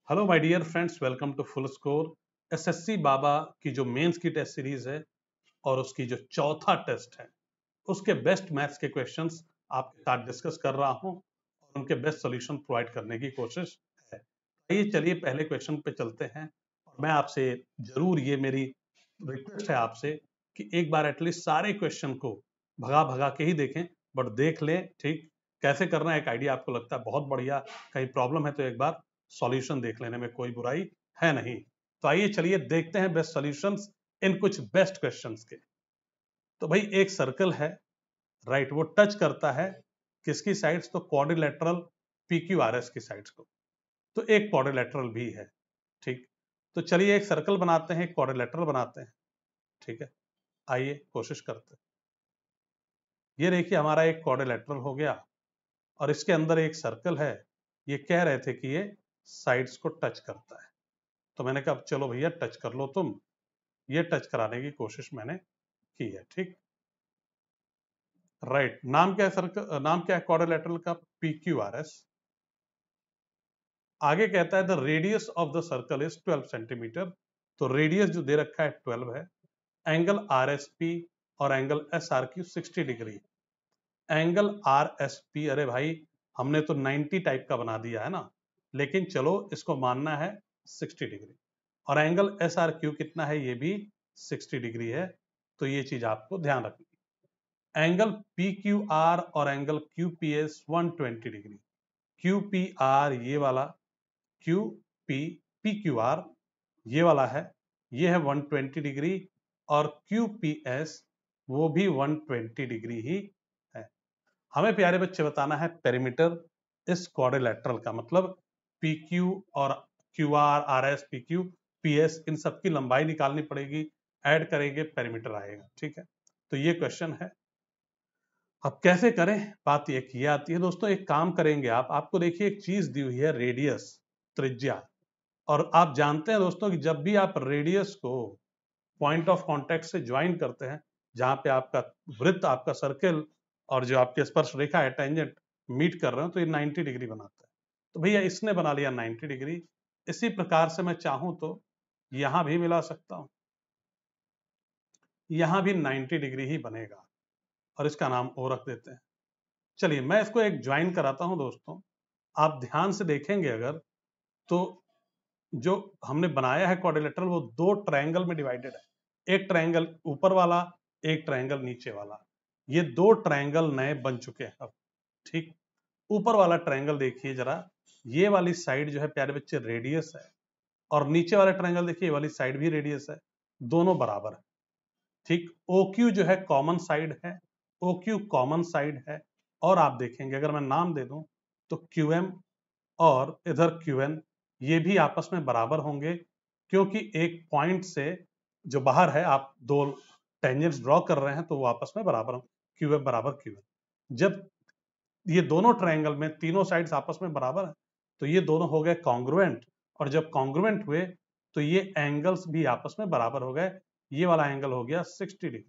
Hello my dear friends, welcome to full score. SSC बाबा की जो मेंस की टेस्ट सीरीज है और उसकी जो चौथा टेस्ट है उसके बेस्ट मैथ्स के क्वेश्चंस आपके साथ डिस्कस कर रहा हूं और उनके बेस्ट सॉल्यूशन प्रोवाइड करने की कोशिश है। आइए चलिए पहले क्वेश्चन पे चलते हैं और मैं आपसे जरूर, ये मेरी रिक्वेस्ट है आपसे कि एक बार एटलीस्ट सारे क्वेश्चन को भगा भगा के ही देखें, बट देख लें ठीक कैसे करना है। एक आइडिया आपको लगता है बहुत बढ़िया, कहीं प्रॉब्लम है तो एक बार सॉल्यूशन देख लेने में कोई बुराई है नहीं। तो आइए चलिए देखते हैं बेस्ट सॉल्यूशंस इन कुछ बेस्ट क्वेश्चंस के। तो भाई एक सर्कल है, राइट, वो टच करता है किसकी साइड्स, तो क्वाड्रिलेटरल पीक्यूआरएस की साइड्स को। तो एक क्वाड्रिलेटरल भी है, ठीक। तो चलिए एक सर्कल बनाते हैं, एक क्वाड्रिलेटरल बनाते हैं, ठीक है। आइए कोशिश करते हैं। ये देखिए हमारा एक क्वाड्रिलेटरल हो गया और इसके अंदर एक सर्कल है। ये कह रहे थे कि ये साइड्स को टच करता है, तो मैंने कहा चलो भैया टच कर लो तुम। ये टच कराने की कोशिश मैंने की है, ठीक, राइट। नाम क्या है सर्कल, नाम क्या है क्वाड्रिलेटरल का, PQRS। आगे कहता है the radius of the circle is 12 centimetre. तो रेडियस जो दे रखा है 12 है। एंगल RSP और angle SRQ 60 degree. Angle RSP, अरे भाई हमने तो 90 टाइप का बना दिया है ना, लेकिन चलो इसको मानना है 60 डिग्री। और एंगल SRQ कितना है, ये भी 60 डिग्री है। तो ये चीज आपको ध्यान रखनी। एंगल PQR और एंगल QPS 120 डिग्री। QPR ये वाला, QP PQR ये वाला है, ये है 120 डिग्री, और QPS वो भी 120 डिग्री ही है। हमें प्यारे बच्चे बताना है पेरीमीटर इस क्वाड्रिलेटरल का, मतलब PQ और QR, RS, PQ, PS इन सब की लंबाई निकालनी पड़ेगी, ऐड करेंगे पेरीमीटर आएगा, ठीक है। तो ये क्वेश्चन है। अब कैसे करें, बात ये आती है दोस्तों। एक काम करेंगे, आपको देखिए एक चीज दी हुई है, रेडियस, त्रिज्या। और आप जानते हैं दोस्तों कि जब भी आप रेडियस को पॉइंट ऑफ कांटेक्ट से ज्वाइन करते हैं, जहां पे आपका वृत्त, आपका सर्कल और जो आपके स्पर्श रेखा है, टेंजेंट, मीट कर रहे हो, तो ये 90 डिग्री बनाता है। तो भैया इसने बना लिया 90 डिग्री। इसी प्रकार से मैं चाहूं तो यहां भी मिला सकता हूं, यहां भी 90 डिग्री ही बनेगा और इसका नाम O रख देते हैं। चलिए मैं इसको एक ज्वाइन कराता हूं दोस्तों। आप ध्यान से देखेंगे अगर, तो जो हमने बनाया है क्वाड्रिलेटरल, वो दो ट्रायंगल में डिवाइडेड है। एक ट्रायंगल ऊपर वाला, एक ट्रायंगल नीचे वाला। ये दो ट्रायंगल नए बन चुके हैं अब, ठीक। ऊपर वाला ट्रायंगल देखिए जरा, ये वाली साइड जो है प्यारे बच्चे रेडियस है, और नीचे वाला ट्रायंगल देखिए ये वाली साइड भी रेडियस है, दोनों बराबर है, ठीक। OQ जो है कॉमन साइड है, OQ कॉमन साइड है। और आप देखेंगे अगर मैं नाम दे दूं तो QM और इधर QN ये भी आपस में बराबर होंगे, क्योंकि एक पॉइंट से जो बाहर है, आप दो टेंजेंट्स ड्रॉ कर रहे हैं तो वो आपस में बराबर होंगे, QF बराबर QN। जब ये दोनों ट्रायंगल में तीनों साइड्स आपस में बराबर है तो ये दोनों हो गए कॉन्ग्रुएंट, और जब कॉन्ग्रुएंट हुए तो ये एंगल्स भी आपस में बराबर हो गए। ये वाला एंगल हो गया 60 डिग्री,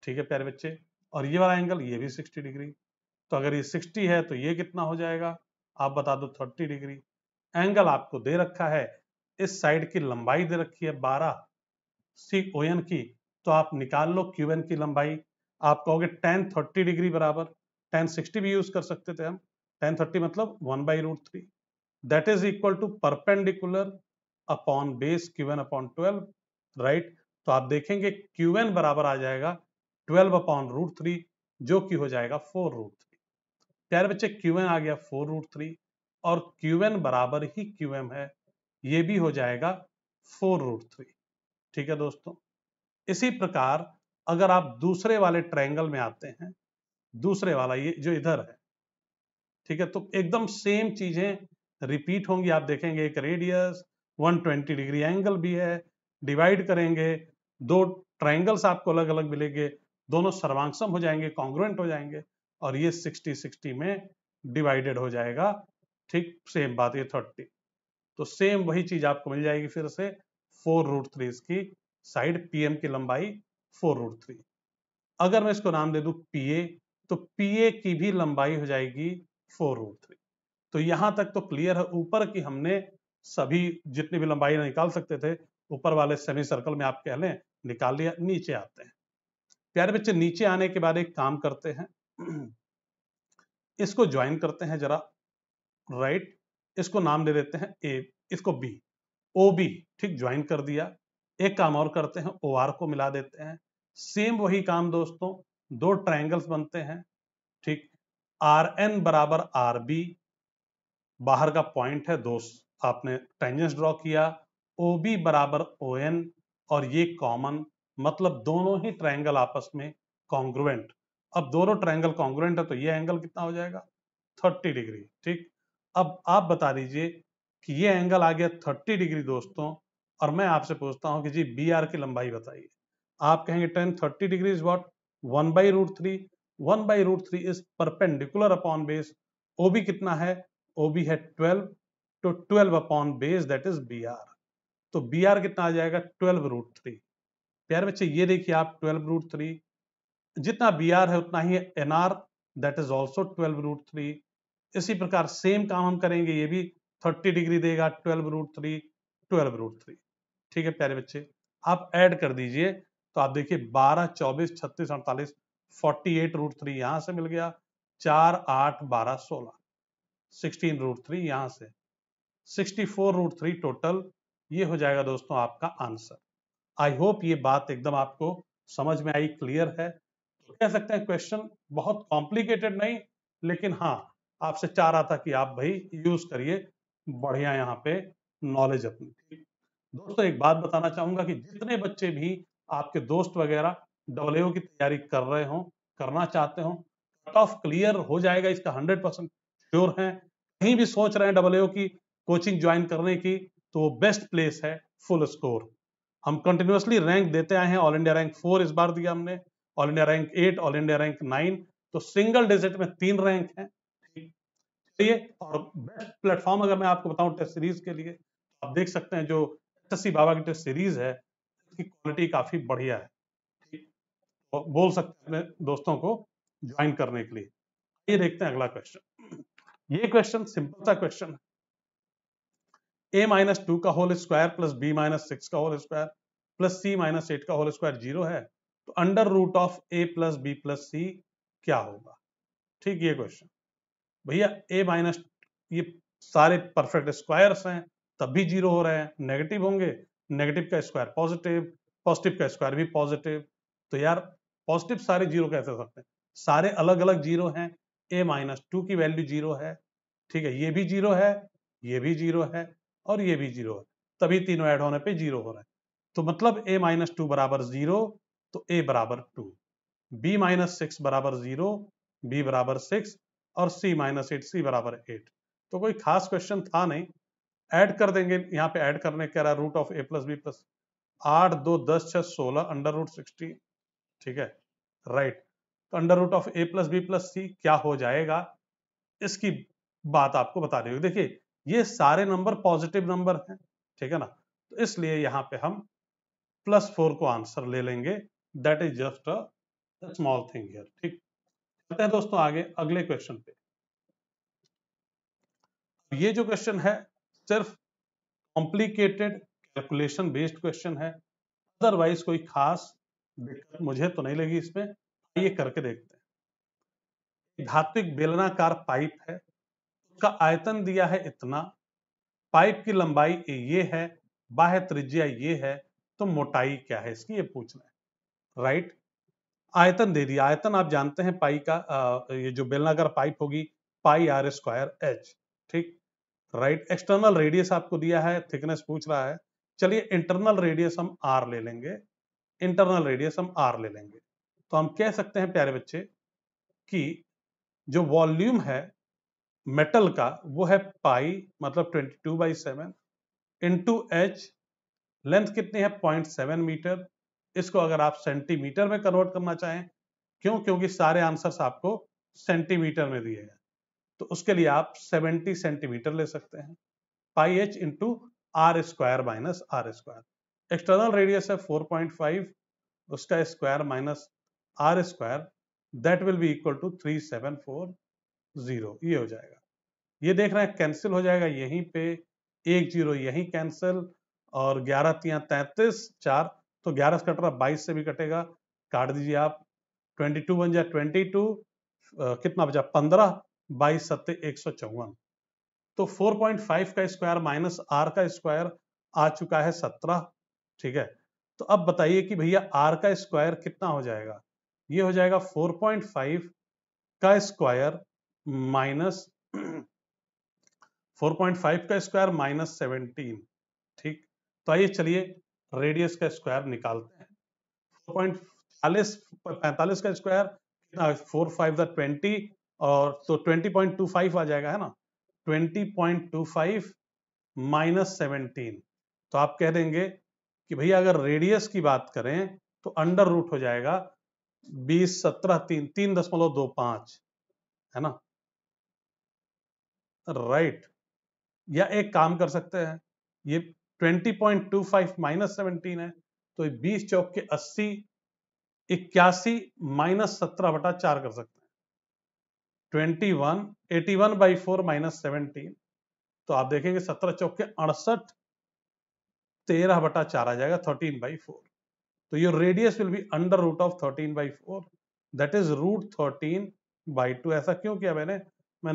ठीक है प्यारे बच्चे, और ये वाला एंगल ये भी 60 डिग्री। तो अगर ये 60 है तो ये कितना हो जाएगा, आप बता दो, 30 डिग्री। एंगल आपको दे रखा है, इस साइड की लंबाई दे रखी है 12 CON की, तो आप निकाल लो QN की लंबाई। आप कहोगे tan 30 डिग्री बराबर, tan 60 भी यूज कर सकते थे हम, tan 30 मतलब 1/√3, that is equal to perpendicular upon base QN अपॉन 12, राइट। तो आप देखेंगे QN बराबर आ जाएगा 12/√3, जो कि हो जाएगा 4√3। प्यारे बच्चे QN आ गया 4√3, और QN बराबर ही QM है, ये भी हो जाएगा 4√3, ठीक है दोस्तों। इसी प्रकार अगर आप दूसरे वाले ट्रायंगल में आते हैं, दूसरे वाला ये जो इधर है, ठीक है, तो एकदम सेम चीजें रिपीट होंगी। आप देखेंगे एक रेडियस, 120 डिग्री एंगल भी है, डिवाइड करेंगे, दो ट्रायंगल्स आपको अलग अलग मिलेंगे, दोनों सर्वांगसम हो जाएंगे, कॉन्ग्रुएंट हो जाएंगे, और ये 60-60 में डिवाइडेड हो जाएगा, ठीक। सेम बात ये 30, तो सेम वही चीज आपको मिल जाएगी फिर से, 4√3 इसकी साइड, PM की लंबाई 4√3। अगर मैं इसको नाम दे दूं PA, तो PA की भी लंबाई हो जाएगी 4√3। तो यहां तक तो क्लियर है, ऊपर की हमने सभी जितनी भी लंबाई निकाल सकते थे ऊपर वाले सेमी सर्कल में आप कह लें, निकाल लिया। नीचे आते हैं प्यारे बच्चे, नीचे आने के बाद एक काम करते हैं, इसको ज्वाइन करते हैं जरा, राइट। इसको नाम दे देते हैं ए, इसको बी, ओ बी, ठीक, ज्वाइन कर दिया। एक काम और करते हैं, ओ आर को मिला देते हैं। सेम वही काम दोस्तों, दो ट्रायंगल्स बनते हैं, ठीक। आर एन बराबर आर बी, बाहर का पॉइंट है दोस्त, आपने टेंजेंस ड्रॉ किया। ओ बी बराबर ओ एन, और ये कॉमन, मतलब दोनों ही ट्रायंगल आपस में कॉन्ग्रुएंट। अब दोनों ट्रायंगल कॉन्ग्रुएंट है तो ये एंगल कितना हो जाएगा, 30 डिग्री, ठीक। अब आप बता दीजिए कि ये एंगल आ गया 30 डिग्री दोस्तों, और मैं आपसे पूछता हूं कि जी बी आर की लंबाई बताइए। आप कहेंगे टेन 30 डिग्री इज व्हाट, 1/√3। 1/√3 इज perpendicular upon base. O B कितना है, ओ बी है 12, तो 12 upon base that is B R. तो बी आर कितना आ जाएगा, 12√3। प्यारे बच्चे ये देखिए आप, 12√3, जितना बी आर है उतना ही N R, that is also 12√3। इसी प्रकार सेम काम हम करेंगे, ये भी 30 डिग्री देगा, 12√3, 12√3, ठीक है प्यारे बच्चे। आप ऐड कर दीजिए तो आप देखिए 12, 24, 36, 48, 48√3 यहां से मिल गया, 4, 8, 12, 16, 16√3 यहां से, 64√3 टोटल। ये हो जाएगा दोस्तों आपका आंसर। आई होप ये बात एकदम आपको समझ में आई, क्लियर है। तो कह सकते हैं क्वेश्चन बहुत कॉम्प्लिकेटेड नहीं, लेकिन हाँ आपसे चाह रहा था कि आप भाई यूज करिए बढ़िया यहाँ पे नॉलेज अपनी, ठीक। दोस्तों एक बात बताना चाहूंगा कि जितने बच्चे भी आपके दोस्त वगैरह डब्ल्यू की तैयारी कर रहे हो, करना चाहते हो, कट ऑफ क्लियर हो जाएगा इसका 100% श्योर है। कहीं भी सोच रहे हैं डब्ल्यू की कोचिंग ज्वाइन करने की, तो वो बेस्ट प्लेस है फुल स्कोर। हम कंटिन्यूअसली रैंक देते आए हैं, ऑल इंडिया रैंक 4 इस बार दिया हमने, all India rank 8, all India rank 9, तो सिंगल डिजिट में 3 रैंक हैं, ठीक। और बेस्ट प्लेटफॉर्म अगर मैं आपको बताऊं टेस्ट सीरीज के लिए, तो आप देख सकते हैं जो एसएससी बाबा की टेस्ट सीरीज है, इसकी क्वालिटी काफी बढ़िया है, ठीक। तो बोल सकते हैं अपने दोस्तों को ज्वाइन करने के लिए। ये देखते हैं अगला क्वेश्चन। ये क्वेश्चन सिंपल सा क्वेश्चन है, a-2 का होल स्क्वायर प्लस b-6 का होल स्क्वायर प्लस c-8 का होल स्क्वायर 0 है, तो under root of a plus b plus c क्या होगा, ठीक। ये क्वेश्चन भैया a-, ये सारे परफेक्ट स्क्वायर्स हैं तब भी 0 हो रहे हैं, नेगेटिव होंगे, नेगेटिव का स्क्वायर पॉजिटिव, पॉजिटिव का स्क्वायर भी पॉजिटिव, तो यार पॉजिटिव सारे 0 कैसे हो सकते हैं, सारे अलग अलग 0 हैं। a-2 की वैल्यू 0 है, ठीक है, ये भी 0 है, ये भी 0 है, और ये भी 0 है, तभी तीनों ऐड होने पे 0 हो रहा है। तो मतलब a-2 बराबर 0, तो a बराबर 2, b-6 बराबर 0, b बराबर 6, और c-8, c बराबर 8। तो कोई खास क्वेश्चन था नहीं, ऐड कर देंगे, यहाँ पे ऐड करने कह रहा root of a plus B plus 8, 2, 10, 6, 16, under root 16, ठीक है, राइट। तो under root of a plus B plus C क्या हो जाएगा, इसकी बात आपको बता रही हूँ। देखिए ये सारे नंबर पॉजिटिव नंबर हैं, ठीक है ना, तो इसलिए यहाँ पे हम +4 को आंसर ले लेंगे, that is just a small thing here, ठीक। चलते हैं दोस्तों आगे अगले क्वेश्चन पे। ये जो क्वेश्चन है सिर्फ कॉम्प्लिकेटेड कैलकुलेशन बेस्ड क्वेश्चन है, अदरवाइज कोई खास दिक्कत मुझे तो नहीं लगी इसमें। आइए करके देखते हैं। धात्विक बेलनाकार पाइप है, उसका आयतन दिया है इतना, पाइप की लंबाई ये है, बाह्य त्रिज्या ये है, तो मोटाई क्या है इसकी, ये पूछना है, राइट। आयतन दे दिया, आयतन आप जानते हैं पाई का, ये जो बेलनाकार पाइप होगी पाई आर स्क्वायर एच, ठीक, राइट। एक्सटर्नल रेडियस आपको दिया है, थिकनेस पूछ रहा है, चलिए इंटरनल रेडियस हम आर ले लेंगे, इंटरनल रेडियस हम आर ले लेंगे। तो हम कह सकते हैं प्यारे बच्चे कि जो वॉल्यूम है मेटल का वो है पाई, मतलब 22/7 इंटू एच, लेंथ कितनी है 0.7 मीटर। इसको अगर आप सेंटीमीटर में कन्वर्ट करना चाहें, क्यों, क्योंकि सारे आंसर्स आपको सेंटीमीटर में दिए हैं, तो उसके लिए आप 70 सेंटीमीटर ले सकते हैं। Pi H into R square minus R square, external radius है 4.5, उसका square minus R square, that will be equal to 3740, ये हो जाएगा। ये देख रहे हैं कैंसिल हो जाएगा यहीं पे, एक जीरो यहीं कैंसिल, और 11 तिया 33, 4 तो 11 से कट रहा, 22 से भी कटेगा, काट दीजिए आप। 22 बन जाए 22, कितना बचा 15, 22 सत्ते 154। तो 4.5 का स्क्वायर माइनस आर का स्क्वायर आ चुका है 17। ठीक है, तो अब बताइए कि भैया आर का स्क्वायर कितना हो जाएगा। ये हो जाएगा 4.5 का स्क्वायर माइनस 4.5 का स्क्वायर माइनस 17। ठीक, तो आइए चलिए रेडियस का स्क्वायर निकालते हैं। 45 का स्क्वायर कितना, 4 5 20, और तो 20.25 आ जाएगा, है ना। 20.25 माइनस 17, तो आप कह देंगे कि भैया अगर रेडियस की बात करें तो अंडर रूट हो जाएगा 20 17 3 3.25, है ना, राइट। या एक काम कर सकते हैं, ये 20.25 माइनस 17 है, तो 20 चौक के 80, 81 माइनस 17/4 कर सकते हैं। 21 81/4 माइनस 17, तो आप देखेंगे 17 चौक के 68, 13/4 आ जाएगा, 13/4। तो your radius will be under root of 13/4, that is √13/2। ऐसा क्यों किया मैंने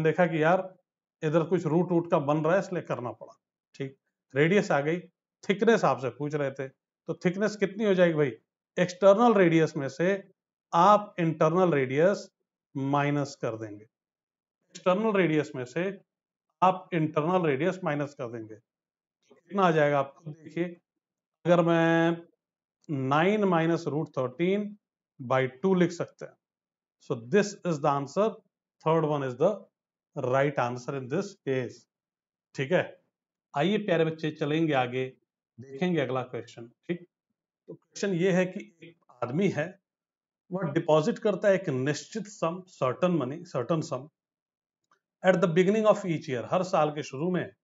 देखा कि यार इधर कुछ रूट का बन रहा है, इसलिए करना पड़ा। ठीक, रेडियस आ गई। थिकनेस आपसे पूछ रहे थे, तो थिकनेस कितनी हो जाएगी भाई, एक्सटर्नल रेडियस में से आप इंटरनल रेडियस माइनस कर देंगे। एक्सटर्नल रेडियस में से आप इंटरनल रेडियस माइनस कर देंगे, तो कितना आ जाएगा आपको देखिए। अगर मैं 9 माइनस √13/2 लिख सकते हैं, so this is the answer. Third one is the right answer in this case. ठीक है, आइए प्यारे बच्चे चलेंगे आगे, देखेंगे अगला क्वेश्चन। ठीक, तो क्वेश्चन ये है कि एक आदमी है, वह डिपॉजिट करता है एक निश्चित sum, certain money, certain sum at the beginning of each year. हर साल के शुरू में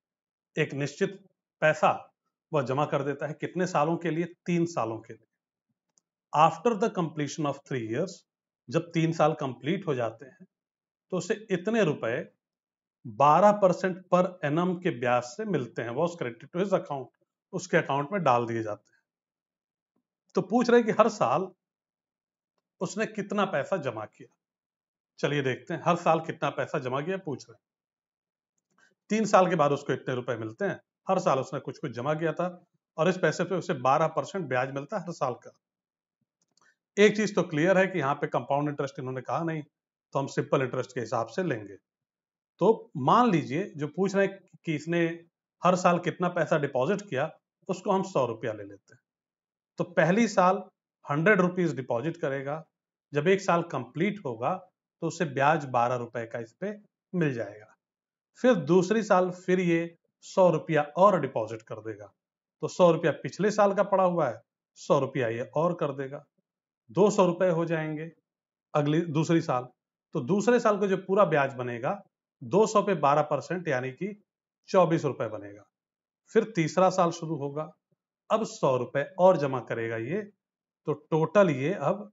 एक निश्चित पैसा वह जमा कर देता है। कितने सालों के लिए, 3 सालों के लिए। After the completion of 3 years, जब 3 साल कंप्लीट हो जाते हैं, तो उसे इतने रुपए 12% पर एनम के ब्याज से मिलते हैं, वो क्रेडिट टू हिज अकाउंट, उसके अकाउंट में डाल दिए जाते हैं। तो पूछ रहे हैं कि हर साल उसने कितना पैसा जमा किया। चलिए देखते हैं, हर साल कितना पैसा जमा किया पूछ रहे हैं। 3 साल के बाद उसको इतने रुपए मिलते हैं, हर साल उसने कुछ कुछ जमा किया था, और इस पैसे पे उसे 12% ब्याज मिलता है हर साल का। एक चीज तो क्लियर है कि यहाँ पे कंपाउंड इंटरेस्ट इन्होंने कहा नहीं, तो हम सिंपल इंटरेस्ट के हिसाब से लेंगे। तो मान लीजिए जो पूछ रहे हैं कि इसने हर साल कितना पैसा डिपॉजिट किया, उसको हम 100 रुपया ले लेते हैं। तो पहली साल 100 रुपीज डिपॉजिट करेगा, जब एक साल कंप्लीट होगा तो उसे ब्याज 12 रुपए का इस पे मिल जाएगा। फिर दूसरी साल फिर ये 100 रुपया और डिपॉजिट कर देगा, तो 100 रुपया पिछले साल का पड़ा हुआ है, 100 रुपया ये और कर देगा, 200 रुपए हो जाएंगे अगली दूसरी साल। तो दूसरे साल का जो पूरा ब्याज बनेगा 200 पे 12%, यानी कि 24 रुपए बनेगा। फिर तीसरा साल शुरू होगा, अब 100 रुपए और जमा करेगा ये, तो टोटल ये अब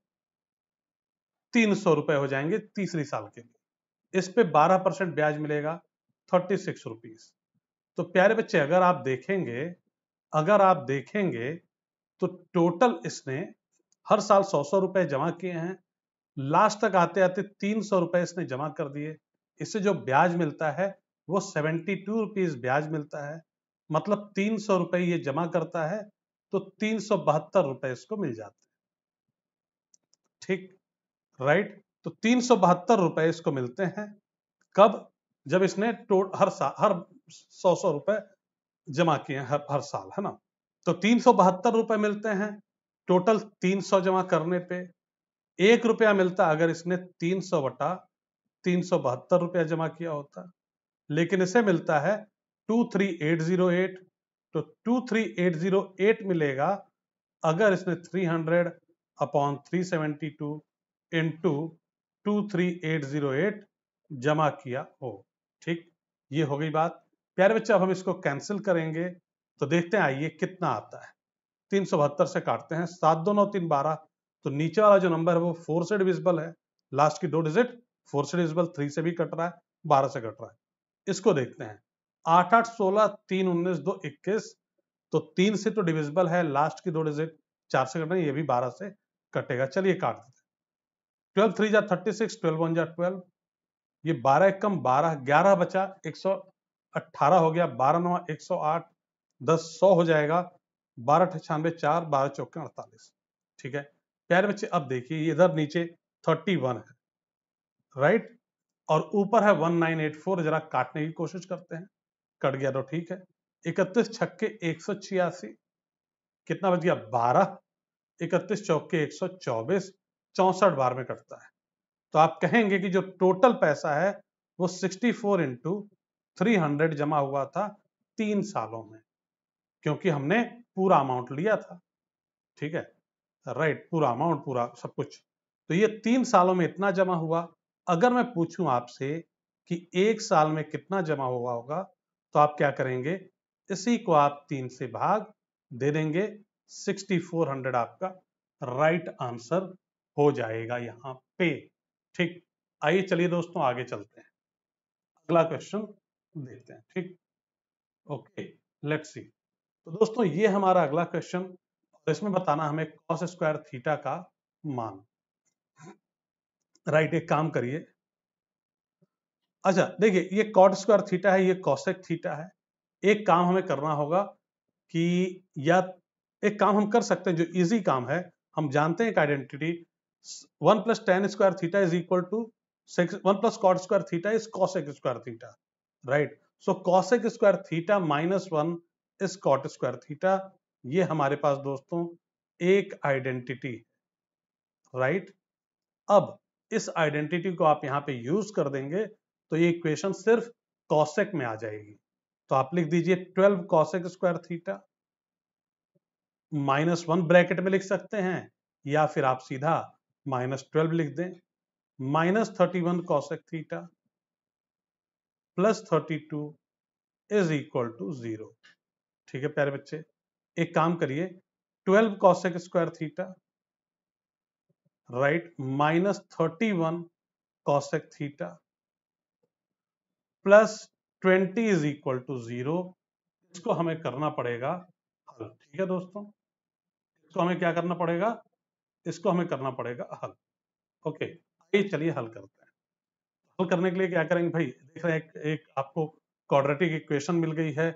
300 रुपए हो जाएंगे तीसरी साल के लिए। इस पे 12% ब्याज मिलेगा, 36 रुपीज। तो प्यारे बच्चे अगर आप देखेंगे तो टोटल इसने हर साल 100 रुपए जमा किए हैं, लास्ट तक आते आते 300 रुपए इसने जमा कर दिए। इससे जो ब्याज मिलता है वो 72 रुपीज ब्याज मिलता है। मतलब 300 रुपए ये जमा करता है, तो 372 रुपए इसको मिल जाते हैं। ठीक, राइट। तो 372 रुपए इसको मिलते हैं कब, जब इसने हर 100 रुपए जमा किए हर साल, है ना। तो 372 रुपए मिलते हैं टोटल 300 जमा करने पे। 1 रुपया मिलता अगर इसने 300 बटा 372 रुपया जमा किया होता, लेकिन इसे मिलता है 23808। तो 23808 मिलेगा अगर इसने 300/372 इंटू 23808 जमा किया हो। ठीक, ये हो गई बात। प्यारे बच्चे अब हम इसको कैंसिल करेंगे, तो देखते हैं आइए कितना आता है। 372 से काटते हैं, 7 2 9 3 12, तो नीचे वाला जो नंबर है वो 4 से डिविजिबल है, लास्ट की 2 डिजिट 4 से डिविजिबल, 3 से भी कट रहा है, 12 से कट रहा है। इसको देखते हैं, 8 8 16, 3 19 2 21, तो 3 से तो डिविजिबल है, लास्ट की 2 डिजिट 4 से कटना, ये भी 12 से कटेगा। चलिए काट देते हैं। 12 3 जा 36, 12 1 जा 12, ये 12 एक कम 12, 11 बचा, 118 हो गया, 12 9 108, 10 100 हो जाएगा, 12 96 4, 12 चौके 48। ठीक है प्यारे बच्चे, अब देखिए इधर नीचे 31 है, राइट, और ऊपर है 1984। जरा काटने की कोशिश करते हैं, कट गया तो ठीक है। 31 छक्के 186, कितना बच गया 12, 31 चौके 124, 64 बार में कटता है। तो आप कहेंगे कि जो टोटल पैसा है वो 64 इंटू 300 जमा हुआ था 3 सालों में, क्योंकि हमने पूरा अमाउंट लिया था। ठीक है, राइट, पूरा अमाउंट, पूरा सब कुछ। तो ये 3 सालों में इतना जमा हुआ। अगर मैं पूछूं आपसे कि 1 साल में कितना जमा हुआ होगा, तो आप क्या करेंगे, इसी को आप 3 से भाग दे देंगे, 6400 आपका राइट आंसर हो जाएगा यहां पे। ठीक, आइए चलिए दोस्तों आगे चलते हैं, अगला क्वेश्चन देखते हैं। ठीक, ओके, लेट्स सी। तो दोस्तों ये हमारा अगला क्वेश्चन, और इसमें बताना हमें कॉस स्क्वायर थीटा का मान। राइट, एक काम करिए, अच्छा देखिए ये कॉट स्क्वायर थीटा है, ये कॉसेक थीटा है। एक काम हमें करना होगा कि, या एक काम हम कर सकते हैं जो इजी काम है, हम जानते हैं एक identity, 1 plus tan square theta is equal to 1 plus cot square theta is cosec square theta, right. So cosec square theta minus 1 is cot square theta. ये हमारे पास दोस्तों एक आइडेंटिटी, राइट। अब इस आइडेंटिटी को आप यहां पे यूज कर देंगे तो ये इक्वेशन सिर्फ कॉसेक में आ जाएगी। तो आप लिख दीजिए 12 cosec square theta minus 1 bracket में लिख सकते हैं, या फिर आप सीधा -12 लिख दें, minus 31 cosec theta plus 32 is equal to 0। ठीक है प्यारे बच्चे, एक काम करिए, 12 cosec square theta, right, minus 31 cosec theta plus 20 is equal to 0। इसको हमें करना पड़ेगा हल। ठीक है दोस्तों, इसको हमें क्या करना पड़ेगा, इसको हमें करना पड़ेगा हल। ओके, आइए चलिए हल करते हैं। हल करने के लिए क्या करेंगे भाई, देख रहे हैं एक आपको क्वाड्रेटिक इक्वेशन मिल गई है।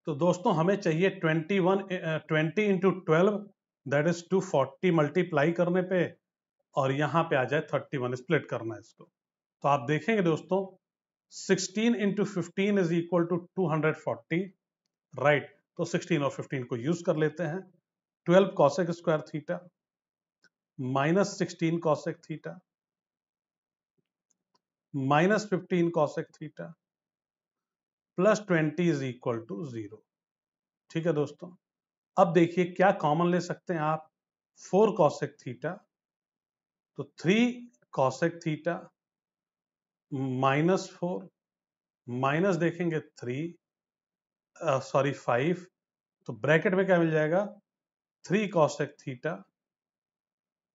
तो दोस्तों हमें चाहिए 20 इंटू 12, दैट इज 240, मल्टीप्लाई करने पे, और यहाँ पे आ जाए 31, स्प्लिट करना है इसको। तो आप देखेंगे दोस्तों 16 into 15 is equal to 240, right. तो 16 और 15 को यूज कर लेते हैं। 12 cosec square theta minus 16 cosec theta minus 15 cosec theta plus 20 is equal to 0। ठीक है दोस्तों, अब देखिए क्या कॉमन ले सकते हैं आप, 4 कॉसेक थीटा, तो 3 कॉसेक थीटा माइनस 4, माइनस देखेंगे 3, सॉरी 5, तो ब्रैकेट में क्या मिल जाएगा, 3 cosec theta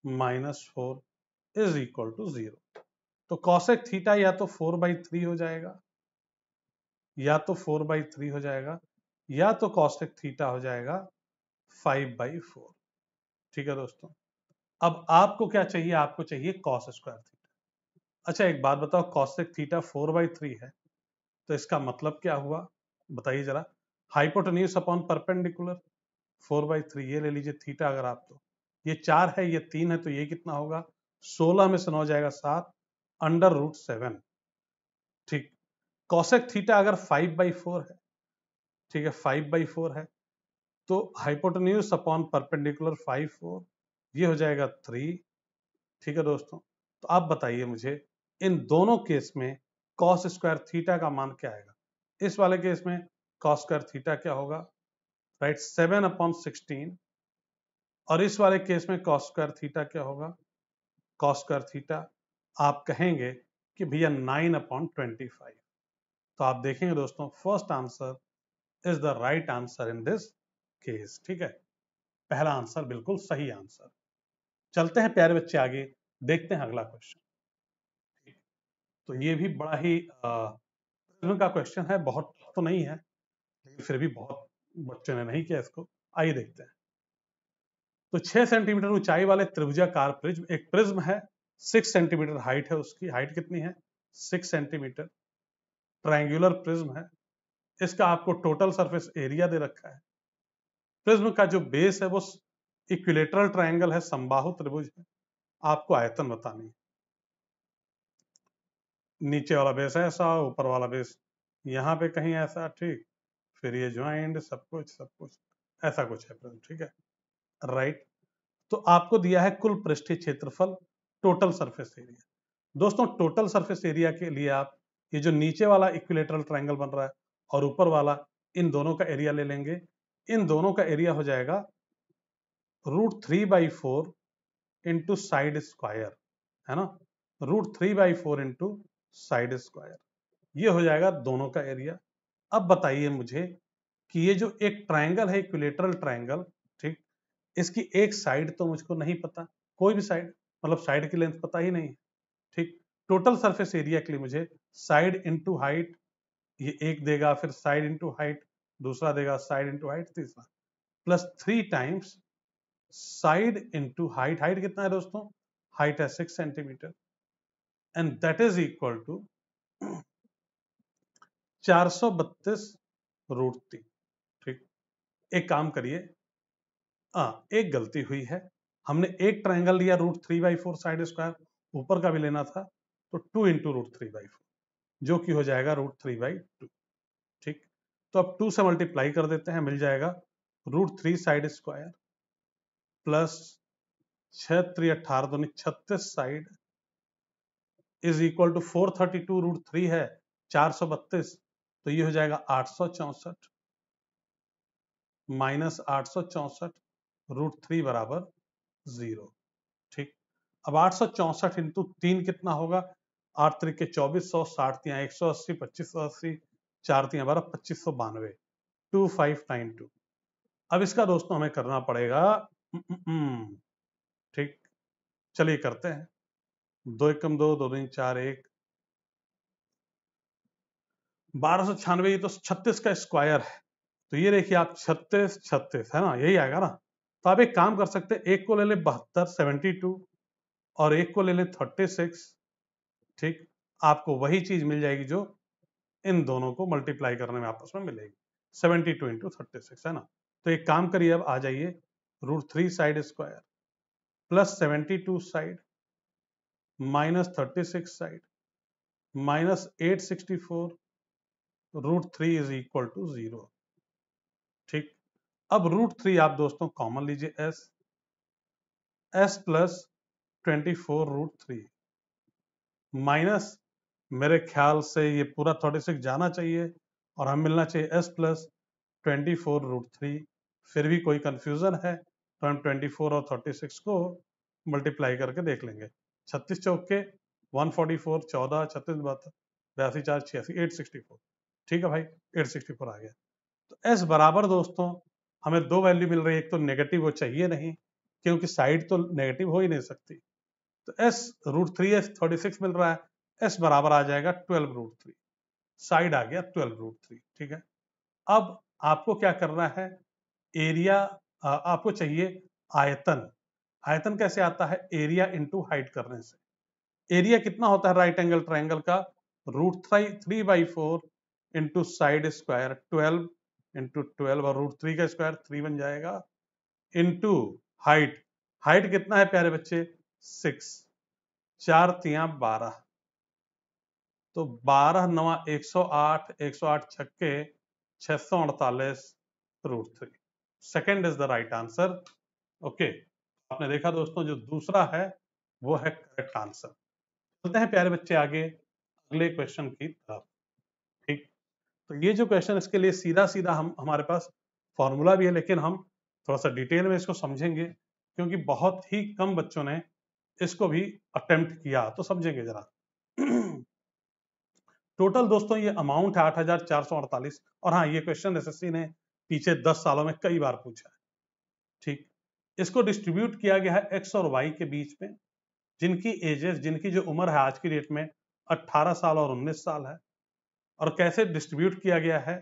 minus 4 is equal to 0। तो कॉसेक थीटा या तो 4/3 हो जाएगा, या तो 4/3 हो जाएगा, या तो कॉसेक थीटा हो जाएगा 5/4। ठीक है दोस्तों, अब आपको क्या चाहिए, आपको चाहिए कॉस स्क्वायर थीटा। अच्छा एक बात बताओ, कॉसेक थीटा 4/3 है, तो इसका मतलब क्या हुआ बताइए जरा, हाइपोटेन्यूज अपॉन परपेंडिकुलर 4/3, ये ले लीजिए थीटा। अगर आप, तो ये 4 है, ये 3 है, तो ये कितना होगा, 16 में से 9 जाएगा 7, √7। ठीक, कॉसेक थीटा अगर 5/4 है, ठीक है 5/4 है, तो हाइपोटेन्यूज अपॉन परपेंडिकुलर 5/4, ये हो जाएगा 3। ठीक है दोस्तों, तो आप बताइए मुझे इन दोनों केस में कॉस स्क्वायर थीटा का मान क्या आएगा। इस वाले केस में कॉस स्क्वायर थीटा क्या होगा, राइट, 7/16, और इस वाले केस में कॉस स्क्वायर थीटा क्या होगा, कॉस स्क्वायर थीटा आप कहेंगे कि भैया 9/25। तो आप देखेंगे दोस्तों first answer is the right answer in this case. ठीक है, पहला आंसर बिल्कुल सही आंसर। चलते हैं प्यारे बच्चे आगे, देखते हैं अगला क्वेश्चन। तो ये भी बड़ा ही का क्वेश्चन है, बहुत तो नहीं है, लेकिन फिर भी बहुत बच्चों ने नहीं किया इसको। आइए देखते हैं। तो 6 सेंटीमीटर ऊंचाई वाले त्रिभुजाकार प्रिज्म, एक प्रिज्म है, 6 सेंटीमीटर हाइट है, उसकी हाइट कितनी है 6 सेंटीमीटर, ट्रायंगुलर प्रिज्म है। इसका आपको टोटल सरफेस एरिया दे रखा है। प्रिज्म का जो बेस है वो इक्विलेटरल ट्रायंगल है, समबाहु त्रिभुज है। आपको आयतन बतानी है। नीचे वाला बेस ऐसा, ऊपर वाला बेस यहाँ पे कहीं ऐसा, ठीक, फिर ये ज्वाइंट, सब कुछ ऐसा कुछ है प्रिज्म, ठीक है, राइट। तो आपको दिया है कुल पृष्ठीय क्षेत्रफल, टोटल सरफेस एरिया। दोस्तों टोटल सरफेस एरिया के लिए आप ये जो नीचे वाला इक्विलेटरल ट्रायंगल बन रहा है और ऊपर वाला, इन दोनों का एरिया ले लेंगे। इन दोनों का एरिया हो जाएगा √3/4 इंटू साइड स्क्वायर, है ना, √3/4 इंटू साइड स्क्वायर, ये हो जाएगा दोनों का एरिया। अब बताइए मुझे कि ये जो एक ट्रायंगल है, इक्विलेटरल ट्रायंगल, ठीक, इसकी एक साइड तो मुझको नहीं पता, कोई भी साइड, मतलब साइड की लेंथ पता ही नहीं है, ठीक। टोटल सरफेस एरिया के लिए मुझे साइड इंटू हाइट, ये एक देगा, फिर साइड इंटू हाइट दूसरा देगा, साइड इंटू हाइट तीसरा, plus 3 times side into height. Height कितना है दोस्तों, हाइट है 6 centimetre, and that is equal to 432√3, ठीक। एक काम करिए, एक गलती हुई है, हमने एक ट्रायंगल लिया √3/4 साइड स्क्वायर, ऊपर का भी लेना था, तो 2 इंटू √3/4, जो कि हो जाएगा √3/2, ठीक। तो अब 2 से मल्टीप्लाई कर देते हैं, मिल जाएगा √3 side square plus 6×3 = 18, 36 side is equal to 432√3 है 432, तो ये हो जाएगा 864 माइनस 864√3 बराबर 0, ठीक। अब 864 इंटू 3 कितना होगा, 8 त्रिके 2400, 60 180, 2580, 4 12, 2592, 2592। अब इसका दोस्तों हमें करना पड़ेगा, ठीक, चलिए करते हैं। 2 एकम 2, 2 दूनी 4, 1, 1296, ये तो 36 का स्क्वायर है, तो ये देखिए आप 36 36 है ना, यही आएगा ना। तो आप एक काम कर सकते हैं, एक को ले ले 72 72 और एक को ले ले 36, ठीक, आपको वही चीज मिल जाएगी जो इन दोनों को मल्टीप्लाई करने में आपस में मिलेगी, 72 इंटू 36, है ना। तो एक काम करिए, अब आ जाइए, √3 side square plus 72 side minus 36 side minus 864 √3 is equal to 0, ठीक। अब √3 आप दोस्तों कॉमन लीजिए, s प्लस 24√3 माइनस, मेरे ख्याल से ये पूरा 36 जाना चाहिए और हम मिलना चाहिए s प्लस 24√3। फिर भी कोई कंफ्यूजन है तो हम 24 और 36 को मल्टीप्लाई करके देख लेंगे। 36 चौके 144, 14 36 72 4 86, 864, ठीक है भाई, 864 आ गया। तो s बराबर दोस्तों हमें दो वैल्यू मिल रही है, एक तो नेगेटिव वो चाहिए नहीं क्योंकि साइड तो नेगेटिव हो ही नहीं सकती, तो s √3 36 मिल रहा है, s बराबर आ जाएगा 12√3, साइड आ गया 12√3, ठीक है। अब आपको क्या करना है, एरिया, आपको चाहिए आयतन। आयतन कैसे आता है, एरिया इंटू हाइट करने से। एरिया कितना होता है राइट एंगल ट्रायंगल का, √3/4 इंटू साइड स्क्वायर 12 इंटू 12, और √3 का स्क्वायर 3 बन जाएगा, इंटू हाइट। हाइट कितना है प्यारे बच्चे, 6, 4 3 12, तो 12 9 108, 108 छक्के 648√3, second is the right answer. Okay, आपने देखा दोस्तों, जो दूसरा है वो है करेक्ट आंसर। चलते हैं प्यारे बच्चे आगे अगले क्वेश्चन की तरफ, ठीक। तो ये जो क्वेश्चन, इसके लिए सीधा सीधा हम, हमारे पास फॉर्मूला भी है, लेकिन हम थोड़ा सा डिटेल में इसको समझेंगे क्योंकि बहुत ही कम बच्चों ने इसको भी अटेम्प्ट किया, तो समझेंगे जरा। टोटल दोस्तों ये अमाउंट है 8,448, और हाँ, ये क्वेश्चन एसएससी ने पीछे 10 सालों में कई बार पूछा है, ठीक। इसको डिस्ट्रीब्यूट किया गया है एक्स और वाई के बीच में, जिनकी एजेस, जिनकी जो उम्र है आज की डेट में 18 साल और 19 साल है। और कैसे डिस्ट्रीब्यूट किया गया है,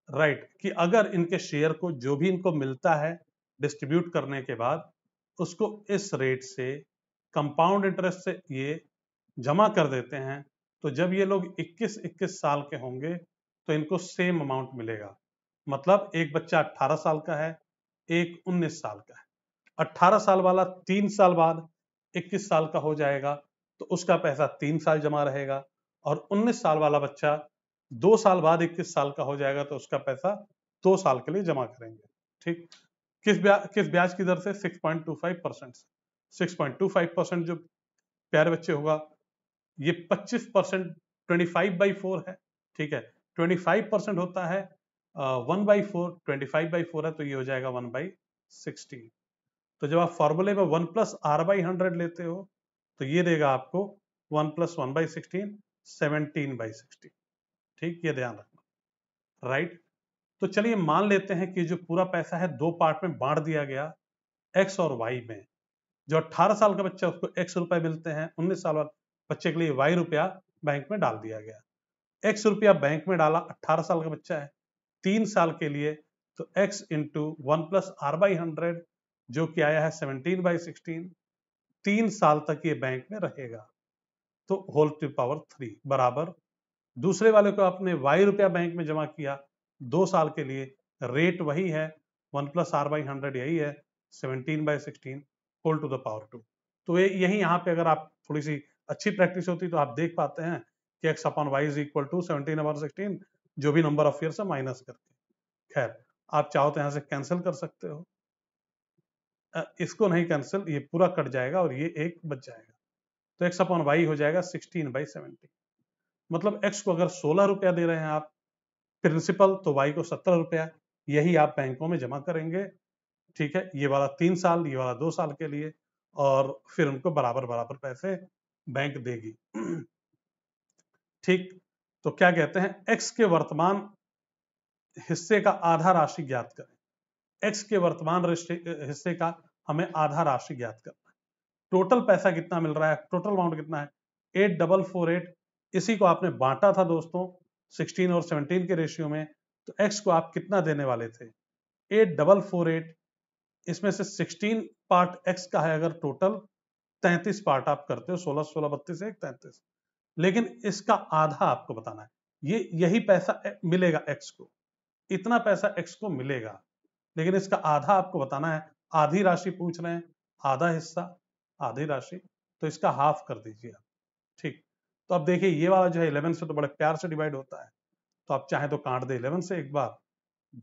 राइट, कि अगर इनके शेयर को जो भी इनको मिलता है डिस्ट्रीब्यूट करने के बाद उसको इस रेट से कंपाउंड इंटरेस्ट से ये जमा कर देते हैं, तो जब ये लोग 21-21 साल के होंगे तो इनको सेम अमाउंट मिलेगा। मतलब एक बच्चा 18 साल का है, एक 19 साल का है। 18 साल वाला 3 साल बाद 21 साल का हो जाएगा तो उसका पैसा 3 साल जमा रहेगा, और 19 साल वाला बच्चा 2 साल बाद 21 साल का हो जाएगा तो उसका पैसा 2 साल के लिए जमा करेंगे। ठीक, किस ब्याज की दर से? 6.25% से। 6.25% जो प्यारे बच्चे होगा, ये 25% 25/4 है। ठीक है, 25% होता है 1/4, 25/4 है तो ये हो जाएगा 1/16। तो जब आप फॉर्मूले में 1+r/100 लेते हो तो ये देगा आपको 1+1/16, 17/16। ठीक, ये ध्यान रखना, राइट। तो चलिए मान लेते हैं कि जो पूरा पैसा है दो पार्ट में बांट दिया गया, एक्स और वाई में। जो 18 साल का बच्चा उसको एक्स रुपए मिलते हैं, 19 साल वाले बच्चे के लिए वाई रुपया बैंक में डाल दिया गया। एक्स रुपया बैंक में डाला, 18 साल का बच्चा है, 3 साल के लिए, तो एक्स इंटू 1+r/100 जो कि आया है 17/16, 3 साल तक ये बैंक में रहेगा। तो होल टू पावर 3 बराबर दूसरे वाले को आपने वाई रुपया बैंक में जमा किया 2 साल के लिए, रेट वही है 1+r/100 यही है 17/16 होल टू द पावर 2। तो ये यही यहाँ पे अगर आप थोड़ी सी अच्छी प्रैक्टिस होती तो आप देख पाते हैं कि x/y इज इक्वल टू 17/16, जो भी नंबर ऑफ ईयर्स है माइनस करके। खैर, आप चाहो तो यहाँ से कैंसिल कर सकते हो, इसको नहीं कैंसिल, ये पूरा कट जाएगा और ये एक बच जाएगा। तो x/y हो जाएगा 16/17। मतलब x को अगर 16 रुपया दे रहे हैं आप प्रिंसिपल, तो y को 17 रुपया, यही आप बैंकों में जमा करेंगे। ठीक है, ये वाला 3 साल, ये वाला 2 साल के लिए, और फिर उनको बराबर बराबर पैसे बैंक देगी। ठीक, तो क्या कहते हैं, x के वर्तमान हिस्से का आधा राशि ज्ञात करें। x के वर्तमान हिस्से का हमें आधा राशि ज्ञात करना है। टोटल पैसा कितना मिल रहा है, टोटल अमाउंट कितना है, 8448। इसी को आपने बांटा था दोस्तों 16 और 17 के रेशियो में, तो x को आप कितना देने वाले थे, 8448। इसमें से 16 पार्ट x का है, अगर टोटल 33 पार्ट आप करते हो, 16 16 32 1 33, लेकिन इसका आधा आपको बताना है। यही पैसा मिलेगा x को, इतना पैसा x को मिलेगा, लेकिन इसका आधा आपको बताना है। आधी राशि पूछ रहे हैं, आधा हिस्सा, आधी राशि, तो इसका हाफ कर दीजिए आप। ठीक, तो अब देखिए ये वाला जो है 11 से तो बड़े प्यार से डिवाइड होता है, तो आप चाहे तो काट दे 11 से एक बार।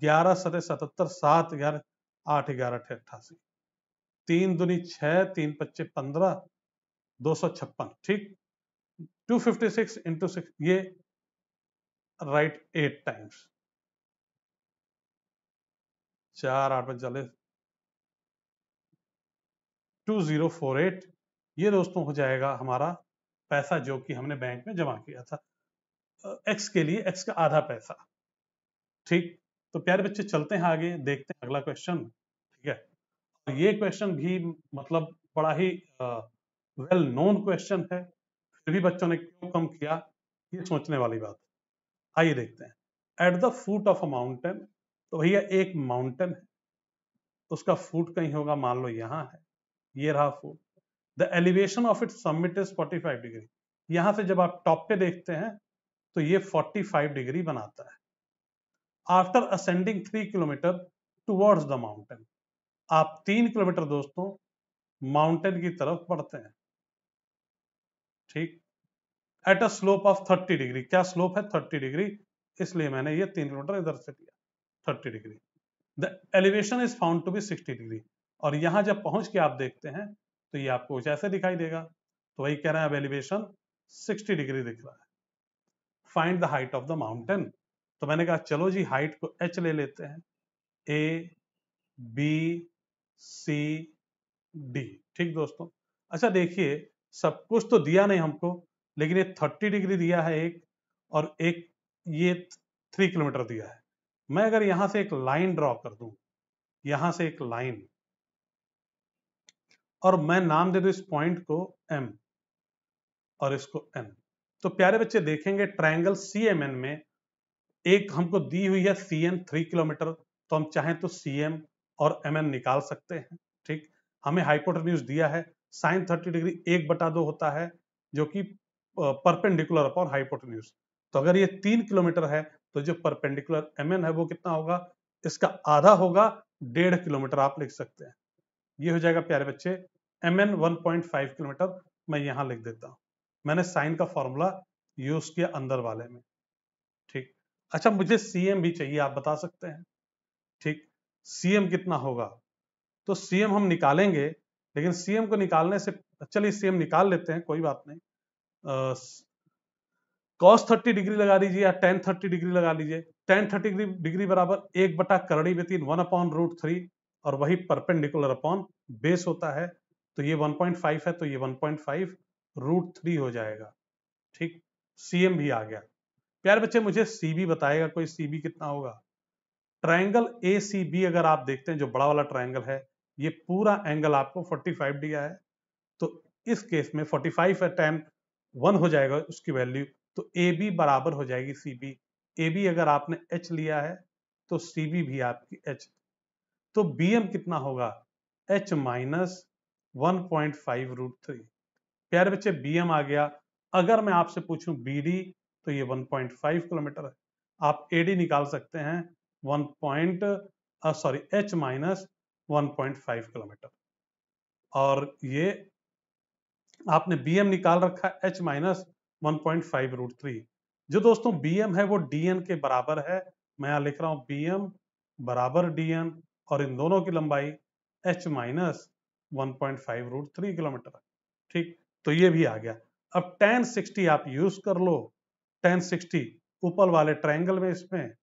11 सते 77, 7 11 8 11 88, 3 दूनी 6, 3 पच्चे 15, 256। ठीक, 256 इंटू 6, ये राइट 8 टाइम्स, 4 8 45 2048। ये दोस्तों हो जाएगा हमारा पैसा जो कि हमने बैंक में जमा किया था एक्स के लिए, एक्स का आधा पैसा। ठीक, तो प्यारे बच्चे चलते हैं आगे, देखते हैं अगला क्वेश्चन। ठीक है, ये क्वेश्चन भी मतलब बड़ा ही वेल नोन क्वेश्चन है, फिर भी बच्चों ने क्यों कम किया, ये सोचने वाली बात। आइए देखते हैं। At the foot of a mountain, तो भैया एक माउंटेन है, उसका फुट कहीं होगा, मान लो यहाँ है, ये रहा foot. The elevation of its summit is 45 degree. यहां से जब आप टॉप पे देखते हैं तो ये 45 डिग्री बनाता है। After ascending 3 kilometre towards the mountain, आप 3 किलोमीटर दोस्तों माउंटेन की तरफ बढ़ते हैं। ठीक, at a slope of 30 degree, क्या स्लोप है 30 डिग्री, इसलिए मैंने ये 3 किलोमीटर इधर से लिया 30 degree. The elevation is found to be 60 degree, और यहां जब पहुंच के आप देखते हैं तो ये आपको कुछ ऐसे दिखाई देगा। तो वही कह रहे हैं, अब एलिवेशन 60 डिग्री दिख रहा है। Find the height of the mountain, तो मैंने कहा चलो जी हाइट को h ले लेते हैं, a b c d। ठीक दोस्तों, अच्छा देखिए सब कुछ तो दिया नहीं हमको, लेकिन ये 30 डिग्री दिया है एक, और एक ये 3 किलोमीटर दिया है। मैं अगर यहां से एक लाइन ड्रॉ कर दूं, यहां से एक लाइन, और मैं नाम दे दूं इस पॉइंट को m और इसको n, तो प्यारे बच्चे देखेंगे ट्रायंगल CMN में एक हमको दी हुई है CN 3 किलोमीटर, तो हम चाहें तो CM और MN निकाल सकते हैं। ठीक, हमें हाइपोटेन्यूज दिया है साइन 30 डिग्री 1/2 होता है, जो कि परपेंडिकुलर अपॉन हाइपोटेन्यूज। तो अगर ये 3 किलोमीटर है तो जो परपेंडिकुलर MN है वो कितना होगा, इसका आधा होगा 1.5 किलोमीटर आप लिख सकते हैं। ये हो जाएगा प्यारे बच्चे MN 1.5 किलोमीटर। मैं यहां लिख देता हूं, मैंने साइन का फॉर्मूला यूज किया अंदर वाले में। ठीक, अच्छा मुझे CM भी चाहिए, आप बता सकते हैं। ठीक, CM कितना होगा, तो CM हम निकालेंगे, लेकिन CM को निकालने से, चलिए CM निकाल लेते हैं, कोई बात नहीं। cos 30 डिग्री लगा लीजिए या tan 30 डिग्री लगा लीजिए। tan 30 डिग्री बराबर 1/√3 1/√3, और वही परपेंडिकुलर अपॉन बेस होता है। तो ये 1.5 है, तो ये 1.5√3 हो जाएगा। ठीक, CM भी आ गया। प्यारे बच्चे मुझे CB बताएगा कोई, CB कितना होगा। ट्रायंगल ACB अगर आप देखते हैं, जो बड़ा वाला ट्रायंगल है, ये पूरा एंगल आपको 45 दिया है। तो इस केस में 45 है, tan 1 हो जाएगा उसकी वैल्यू, तो AB बराबर हो जाएगी CB। AB अगर आपने H लिया है तो CB भी आपकी H। तो BM कितना होगा, H माइनस 1.5√3। प्यारे बच्चे BM आ गया। अगर मैं आपसे पूछूं BD, तो ये 1.5 किलोमीटर है। आप AD निकाल सकते हैं 1 H माइनस 1.5 किलोमीटर। और ये आपने BM निकाल रखा है H माइनस 1.5√3। जो दोस्तों BM है वो DN के बराबर है। मैं यहां लिख रहा हूं BM बराबर DN, और इन दोनों की लंबाई H माइनस 1.5√3 किलोमीटर है। ठीक, तो ये भी आ गया। अब tan 60 आप यूज कर लो। tan 60 ऊपर वाले ट्रायंगल में, इसमें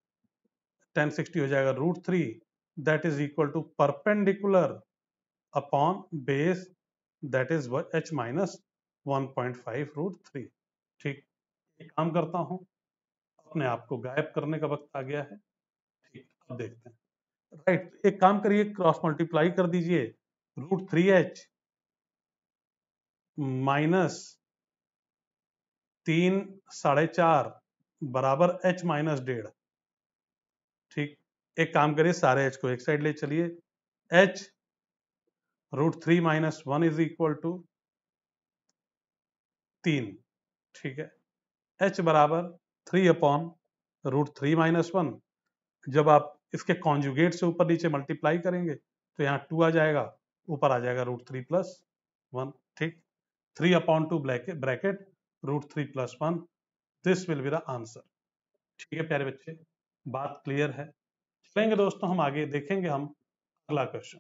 tan 60 हो जाएगा √3, that is equal to perpendicular upon base, that is H minus 1.5√3। ठीक, एक काम करता हूं, अपने आप को गायब करने का वक्त आ गया है। ठीक, अब देखते हैं। राइट, एक काम करिए, क्रॉस मल्टीप्लाई कर दीजिए, √3H माइनस 3 4.5 बराबर H माइनस 1.5। ठीक, एक काम करिए, सारे H को एक साइड ले चलिए। H √3 minus 1 is equal to 3। ठीक है, H बराबर 3/√3 माइनस 1। जब आप इसके कॉन्जुगेट से ऊपर नीचे मल्टीप्लाई करेंगे तो यहाँ 2 आ जाएगा, ऊपर आ जाएगा √3 प्लस 1। ठीक, 3/2 bracket √3 plus 1, this will be the answer. ठीक है प्यारे बच्चे, बात क्लियर है। चलेंगे दोस्तों, हम आगे देखेंगे हम अगला question.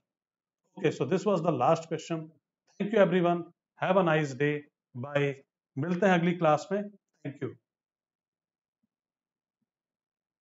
Okay, so this was the last question. Thank you everyone, have a nice day, bye. मिलते हैं अगली क्लास में। Thank you.